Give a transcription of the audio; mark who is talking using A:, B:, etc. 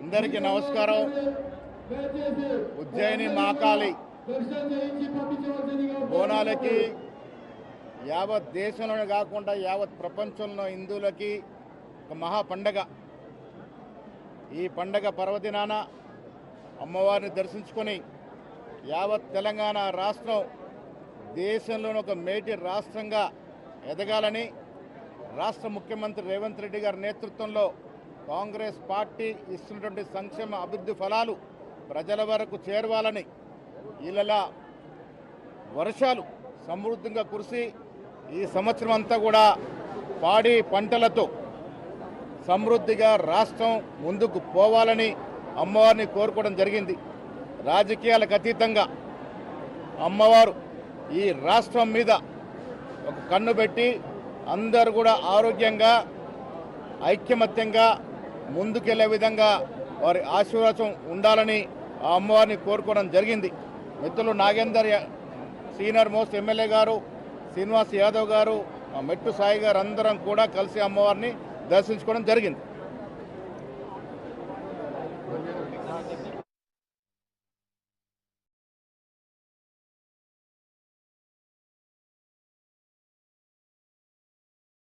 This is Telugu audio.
A: అందరికీ నమస్కారం. ఉజ్జయిని మహాకాళి బోనాలకి యావత్ దేశంలోనే కాకుండా యావత్ ప్రపంచంలో హిందువులకి ఒక మహా పండగ. ఈ పండగ పర్వదినాన అమ్మవారిని దర్శించుకొని యావత్ తెలంగాణ రాష్ట్రం దేశంలోని ఒక మేటి రాష్ట్రంగా ఎదగాలని రాష్ట్ర ముఖ్యమంత్రి రేవంత్ రెడ్డి గారి నేతృత్వంలో కాంగ్రెస్ పార్టీ ఇస్తున్నటువంటి సంక్షేమ అభివృద్ధి ఫలాలు ప్రజల వరకు చేరవాలని, ఇలా వర్షాలు సమృద్ధిగా కురిసి ఈ సంవత్సరం అంతా కూడా పాడి పంటలతో సమృద్ధిగా రాష్ట్రం ముందుకు పోవాలని అమ్మవారిని కోరుకోవడం జరిగింది. రాజకీయాలకు అతీతంగా అమ్మవారు ఈ రాష్ట్రం మీద ఒక కన్ను పెట్టి అందరూ కూడా ఆరోగ్యంగా ఐక్యమత్యంగా ముందుకెళ్లే విధంగా వారి ఆశీర్వాదం ఉండాలని ఆ అమ్మవారిని కోరుకోవడం జరిగింది. మిత్రులు నాగేందర్ సీనియర్ మోస్ట్ ఎమ్మెల్యే గారు, శ్రీనివాస్ యాదవ్ గారు, మెట్టు సాయి గారు అందరం కూడా కలిసి అమ్మవారిని దర్శించుకోవడం జరిగింది.